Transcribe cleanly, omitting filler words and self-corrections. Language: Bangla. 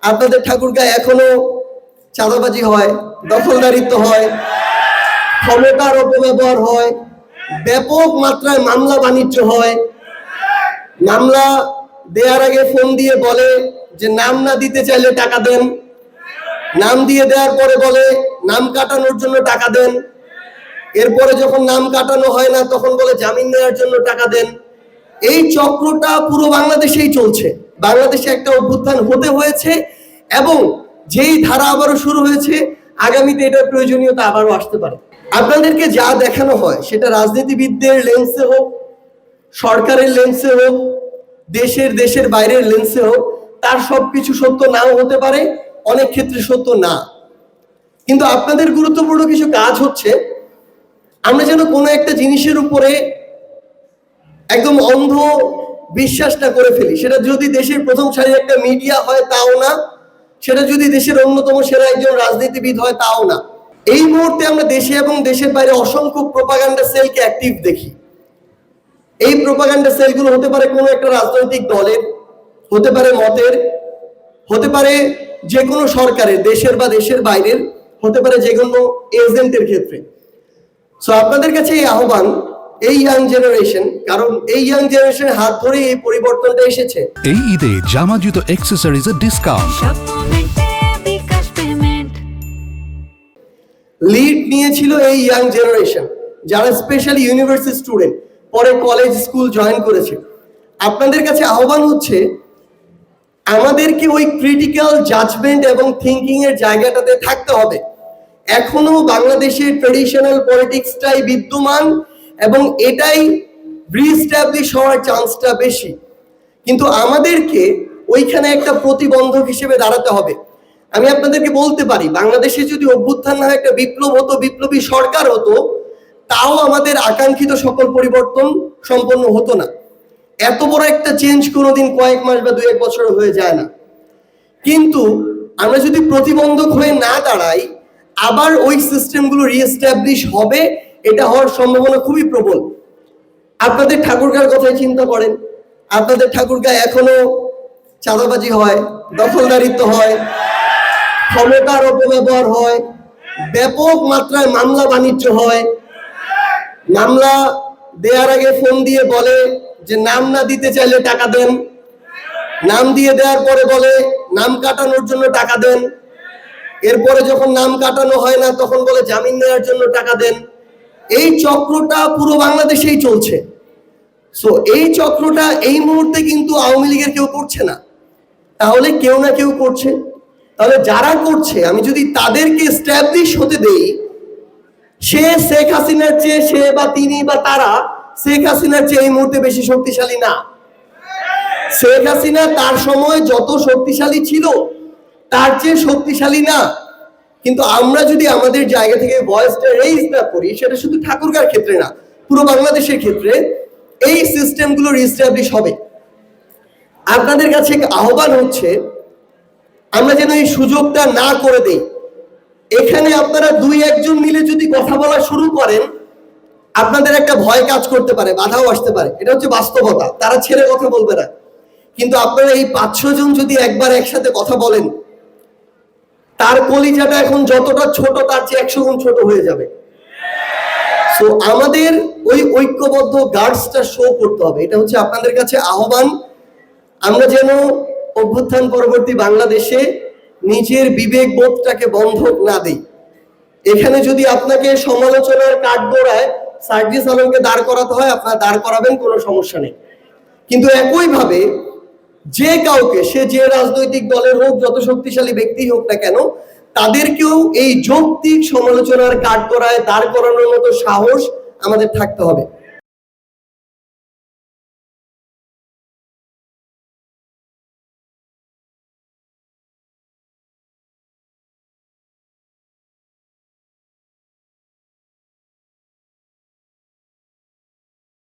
আপনাদের ঠাকুরগাঁয়ে এখনো চাঁদাবাজি হয়, দখলদারিত্ব হয়, ক্ষমতার অপব্যবহার হয়, ব্যাপক মাত্রায় মামলা বাণিজ্য হয়। মামলা দেওয়ার আগে ফোন দিয়ে বলে যে নাম না দিতে চাইলে টাকা দেন, নাম দিয়ে দেওয়ার পরে বলে নাম কাটানোর জন্য টাকা দেন, এরপরে যখন নাম কাটানো হয় না তখন বলে জামিন নেওয়ার জন্য টাকা দেন। এই চক্রটা পুরো বাংলাদেশেই চলছে। বাংলাদেশে একটা অভ্যুত্থান হতে হয়েছে এবং যেই ধারা আবারও শুরু হয়েছে, আগামীতে এটার প্রয়োজনীয়তা আবারও আসতে পারে। আপনাদেরকে যা দেখানো হয় সেটা রাজনীতিবিদদের লেন্সে হোক, সরকারের লেন্সে হোক, দেশের বাইরের লেন্সে হোক, তার সবকিছু সত্য নাও হতে পারে, অনেক ক্ষেত্রে সত্য না। কিন্তু আপনাদের গুরুত্বপূর্ণ কিছু কাজ হচ্ছে, আমরা যেন কোনো একটা জিনিসের উপরে একদম অন্ধ বিশ্বাসটা করে ফেলি। সেটা যদি দেশের প্রথম সারির একটা মিডিয়া হয় তাও না, সেটা যদি দেশের অন্যতম সেরা একজন রাজনীতিবিদ হয় তাও না। এই মুহূর্তে আমরা দেশে এবং দেশের বাইরে অসংখ্য প্রোপাগান্ডা সেলকে অ্যাক্টিভ দেখি। এই প্রোপাগান্ডা সেলগুলো হতে পারে কোনো একটা রাজনৈতিক দলের, হতে পারে মতের, হতে পারে যে কোনো সরকারের, দেশের বা দেশের বাইরের, হতে পারে যে কোনো এজেন্টের ক্ষেত্রে। সো আপনাদের কাছে এই আহ্বান, এই ইয়াং জেনারেশন, কারণ এই ইয়াং জেনারেশনের হাত ধরে এই পরিবর্তনটা এসেছে। এই ঈদে জামা জুতো অ্যাকসেসরিজ এর ডিসকাউন্ট। লিড নিয়েছিল এই ইয়াং জেনারেশন, যারা স্পেশালি ইউনিভার্সিটি স্টুডেন্ট, পরে কলেজ স্কুল জয়েন করেছে। আপনাদের কাছে আহ্বান হচ্ছে, আমাদেরকে ওই ক্রিটিক্যাল জাজমেন্ট এবং থিঙ্কিং এর জায়গাটাতে থাকতে হবে। এখনো বাংলাদেশের ট্রেডিশনাল পলিটিক্সটাই বিদ্যমান এবং এটাই রিস্টাবলিশ হওয়ার চান্সটা বেশি। কিন্তু আমাদেরকে ওইখানে একটা প্রতিবন্ধক হিসেবে দাঁড়াতে হবে। আমি আপনাদেরকে বলতে পারি, বাংলাদেশে যদি অভ্যুত্থান না হয়, একটা বিপ্লব হতো, বিপ্লবী সরকার হতো, তাও আমাদের আকাঙ্ক্ষিত সকল পরিবর্তন সম্পন্ন হতো না। এত বড় একটা চেঞ্জ কোনোদিন কয়েক মাস বা 2-1 বছর হয়ে যায় না। কিন্তু আমরা যদি প্রতিবন্ধক হয়ে না দাঁড়াই, আবার ওই সিস্টেমগুলো রিএস্টাবলিশ হবে, এটা হওয়ার সম্ভাবনা খুবই প্রবল। আপনাদের ঠাকুরগাঁর কথাই চিন্তা করেন। আপনাদের ঠাকুরগাঁয়ে এখনো চাঁদাবাজি হয়, দখলদারিত্ব হয়, ক্ষমতার অপব্যবহার হয়, ব্যাপক মাত্রায় মামলা বাণিজ্য হয়। মামলা দেওয়ার আগে ফোন দিয়ে বলে যে নাম না দিতে চাইলে টাকা দেন, নাম দিয়ে দেওয়ার পরে বলে নাম কাটানোর জন্য টাকা দেন, এরপরে যখন নাম কাটানো হয় না তখন বলে জামিন নেওয়ার জন্য টাকা দেন। এই চক্রটা পুরো বাংলাদেশেই চলছে। সো এই চক্রটা এই মুহূর্তে কিন্তু আওয়ামী লীগের কেউ করছে না, তাহলে কেউ না কেউ করছে। তাহলে যারা করছে, আমি যদি তাদেরকে এস্টাবলিশ হতে দেই, সে শেখ হাসিনার চেয়ে, সে বা তিনি বা তারা শেখ হাসিনার চেয়ে এই মুহূর্তে বেশি শক্তিশালী না। শেখ হাসিনা তার সময় যত শক্তিশালী ছিল তার চেয়ে শক্তিশালী না। কিন্তু আমরা যদি আমাদের জায়গা থেকে ভয়েসটা রেইজ না করি, সেটা শুধু ঠাকুরগাঁর ক্ষেত্রে না, পুরো বাংলাদেশের ক্ষেত্রে এই সিস্টেমগুলো রিস্টাবলিশ হবে। আপনাদের কাছে আহ্বান হচ্ছে, আমরা যেন এই সুযোগটা না করে দেই। এখানে আপনারা 2-1 জন মিলে যদি কথা বলা শুরু করেন, আপনাদের একটা ভয় কাজ করতে পারে, বাধাও আসতে পারে, এটা হচ্ছে বাস্তবতা। তারা ছেড়ে কথা বলবে না। কিন্তু আপনারা এই 500 জন যদি একবার একসাথে কথা বলেন, তার কলিজাটা এখন যতটা ছোট তার চেয়ে 100 গুণ ছোট হয়ে যাবে। সো আমাদের ওই ঐক্যবদ্ধ গার্ডসটা শো করতে হবে। এটা হচ্ছে আপনাদের কাছে আহ্বান। আমরা যেন অভ্যুত্থান পরবর্তী বাংলাদেশে নিজের বিবেক বোধটাকে বন্ধক না দেই। এখানে যদি আপনাকে সমালোচনার কাঠগড়ায় সার্জিস আলমকে দাঁড় করাতে হয়, আপনারা দাঁড় করাবেন, কোনো সমস্যা নেই। কিন্তু একইভাবে যে কাউকে, সে যে রাজনৈতিক দলের হোক, যত শক্তিশালী ব্যক্তি হোক না কেন, তাদেরকেও এই যৌক্তিক সমালোচনার কাঠগড়ায় দাঁড় করানোর মতো সাহস আমাদের থাকতে হবে।